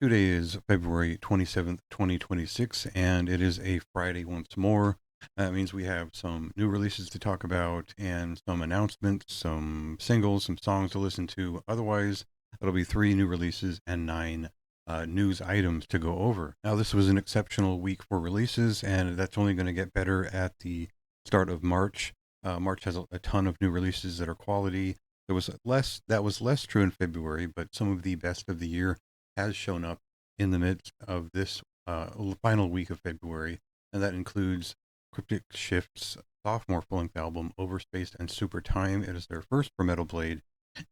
Today is February 27th, 2026, and it is a Friday once more. That means we have some new releases to talk about and some announcements, some singles, some songs to listen to. Otherwise, it'll be 3 new releases and 9 news items to go over. Now, this was an exceptional week for releases, and that's only going to get better at the start of March. March has a ton of new releases that are quality. That was less true in February, but some of the best of the year has shown up in the midst of this final week of February, and that includes Cryptic Shift's sophomore full-length album, Overspaced and Super Time. It is their first for Metal Blade,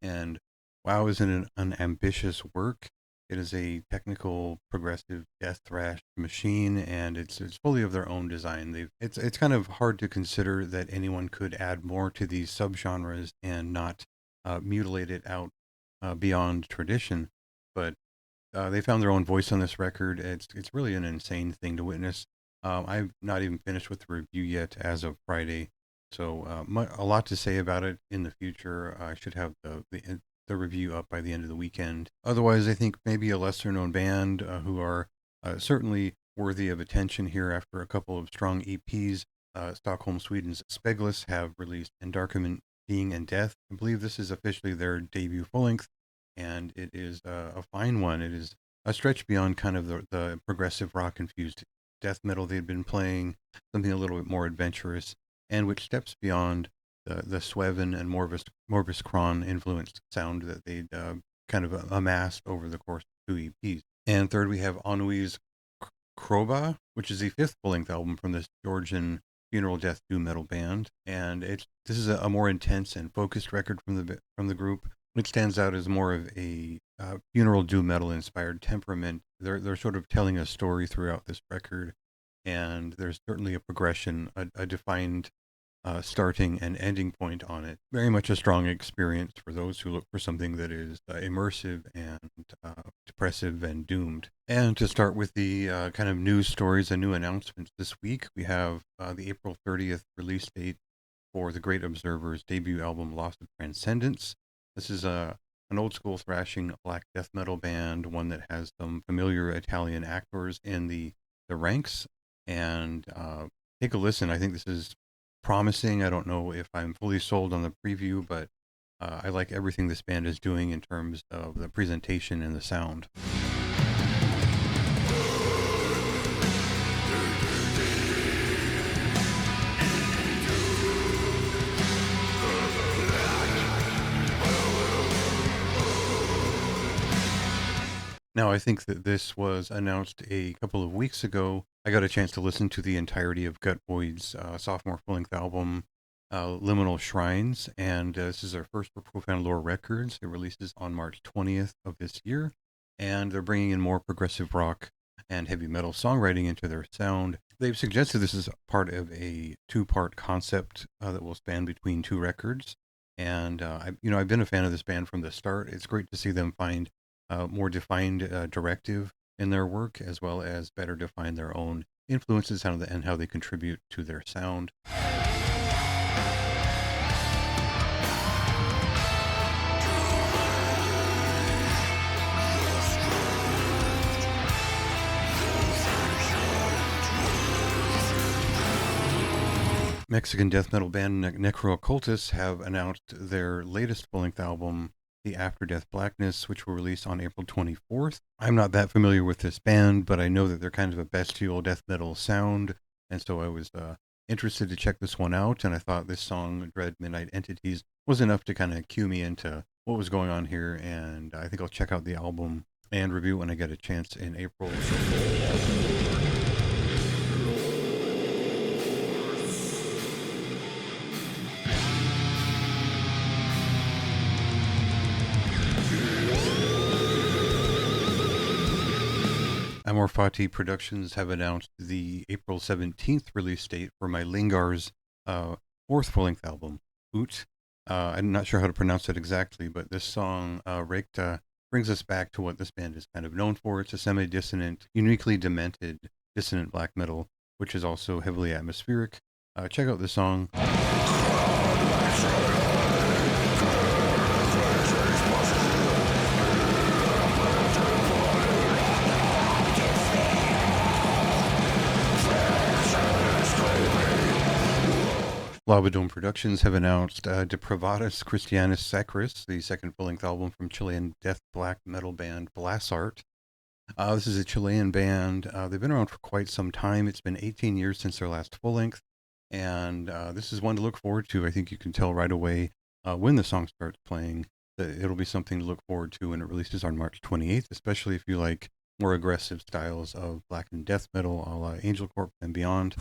and wow, isn't it an ambitious work? It is a technical, progressive death thrash machine, and it's fully of their own design. It's kind of hard to consider that anyone could add more to these subgenres and not mutilate it out beyond tradition, but they found their own voice on this record. It's really an insane thing to witness. I've not even finished with the review yet as of Friday, so a lot to say about it in the future. I should have the review up by the end of the weekend. Otherwise, I think maybe a lesser known band who are certainly worthy of attention here after a couple of strong EPs. Stockholm, Sweden's Speglis have released Endarkment, Being and Death. I believe this is officially their debut full length, and it is a fine one. It is a stretch beyond kind of the progressive rock infused death metal they'd been playing, something a little bit more adventurous, and which steps beyond the Sweven and Morbus Kron influenced sound that they'd kind of amassed over the course of 2 EPs. And third, we have Ennui's Kroba, which is the fifth full length album from this Georgian funeral death doom metal band, and this is a more intense and focused record from the group. It stands out as more of a funeral doom metal inspired temperament. They're sort of telling a story throughout this record, and there's certainly a progression, a defined starting and ending point on it. Very much a strong experience for those who look for something that is immersive and depressive and doomed. And to start with the kind of news stories and new announcements this week, we have the April 30th release date for The Great Observer's debut album, Lost of Transcendence. This is an old school thrashing black death metal band, one that has some familiar Italian actors in the ranks. And take a listen. I think this is promising. I don't know if I'm fully sold on the preview, but I like everything this band is doing in terms of the presentation and the sound. Now, I think that this was announced a couple of weeks ago. I got a chance to listen to the entirety of GUTVOID's sophomore full-length album, Liminal Shrines, and this is their first for Profound Lore Records. It releases on March 20th of this year, and they're bringing in more progressive rock and heavy metal songwriting into their sound. They've suggested this is part of a 2-part concept that will span between 2 records, and I've been a fan of this band from the start. It's great to see them find more defined directive in their work, as well as better define their own influences and how they contribute to their sound. Mexican death metal band NECROCCULTUS have announced their latest full-length album, The After Death Blackness, which will release on April 24th. I'm not that familiar with this band, but I know that they're kind of a bestial death metal sound, and so I was interested to check this one out, and I thought this song, Dread Midnight Entities, was enough to kind of cue me into what was going on here, and I think I'll check out the album and review when I get a chance in April. Amor Fati Productions have announced the April 17th release date for MYLINGAR's fourth full-length album, Ut. I'm not sure how to pronounce it exactly, but this song, Recta, brings us back to what this band is kind of known for. It's a semi-dissonant, uniquely demented, dissonant black metal, which is also heavily atmospheric. Check out the song. Labadome Productions have announced De Privatis Christianis Sacris, the second full-length album from Chilean death black metal band BLASART. This is a Chilean band. They've been around for quite some time. It's been 18 years since their last full-length, and this is one to look forward to. I think you can tell right away when the song starts playing that it'll be something to look forward to when it releases on March 28th, especially if you like more aggressive styles of black and death metal, a la Angel Corp and beyond.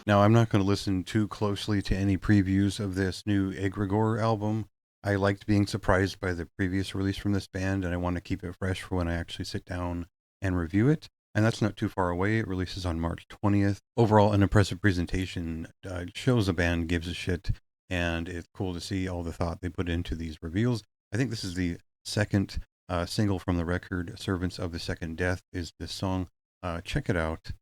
Now, I'm not going to listen too closely to any previews of this new EGREGORE album. I liked being surprised by the previous release from this band, and I want to keep it fresh for when I actually sit down and review it. And that's not too far away. It releases on March 20th. Overall, an impressive presentation. Shows a band gives a shit, and it's cool to see all the thought they put into these reveals. I think this is the second single from the record. Servants of the Second Death is this song. Check it out.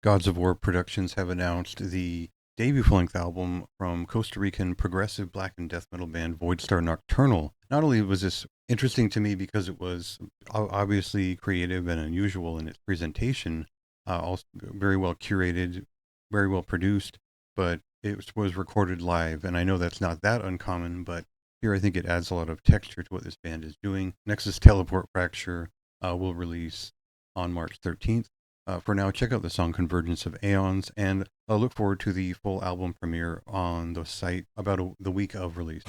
Gods of War Productions have announced the debut full-length album from Costa Rican progressive black and death metal band VOIDSTAR Nocturnal. Not only was this interesting to me because it was obviously creative and unusual in its presentation, also very well curated, very well produced, but it was recorded live, and I know that's not that uncommon, but here I think it adds a lot of texture to what this band is doing. Nexus Teleport Fracture will release on March 13th. For now, check out the song Convergence of Aeons, and I'll look forward to the full album premiere on the site about the week of release.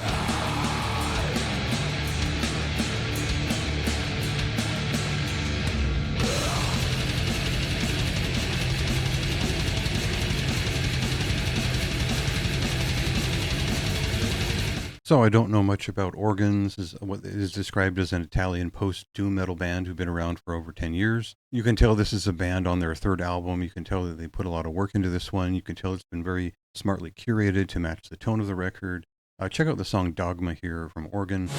So I don't know much about Organs, is what is described as an Italian post-doom metal band who've been around for over 10 years. You can tell this is a band on their third album. You can tell that they put a lot of work into this one. You can tell it's been very smartly curated to match the tone of the record. Check out the song Dogma here from Organ.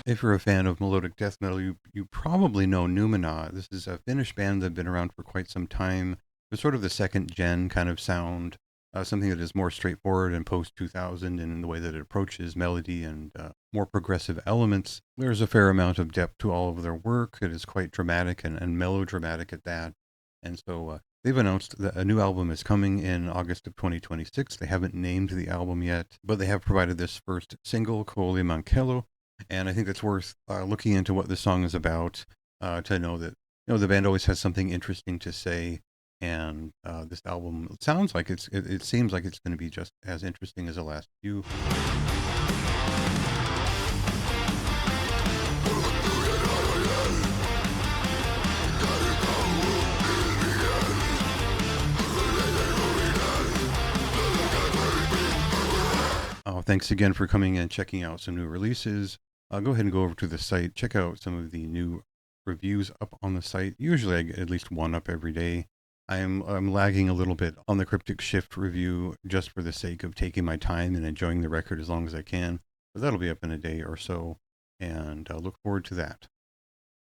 If you're a fan of melodic death metal, you probably know NOUMENA. This is a Finnish band that have been around for quite some time. It's sort of the second gen kind of sound, something that is more straightforward and post 2000 in the way that it approaches melody and more progressive elements. There's a fair amount of depth to all of their work. It is quite dramatic and melodramatic at that. And so they've announced that a new album is coming in August of 2026. They haven't named the album yet, but they have provided this first single, Coli Mancello. And I think it's worth looking into what this song is about to know that the band always has something interesting to say, and this album it seems like it's going to be just as interesting as the last few. Thanks again for coming and checking out some new releases. Go ahead and go over to the site, check out some of the new reviews up on the site. Usually I get at least one up every day. I'm lagging a little bit on the Cryptic Shift review just for the sake of taking my time and enjoying the record as long as I can. But that'll be up in a day or so, and I'll look forward to that.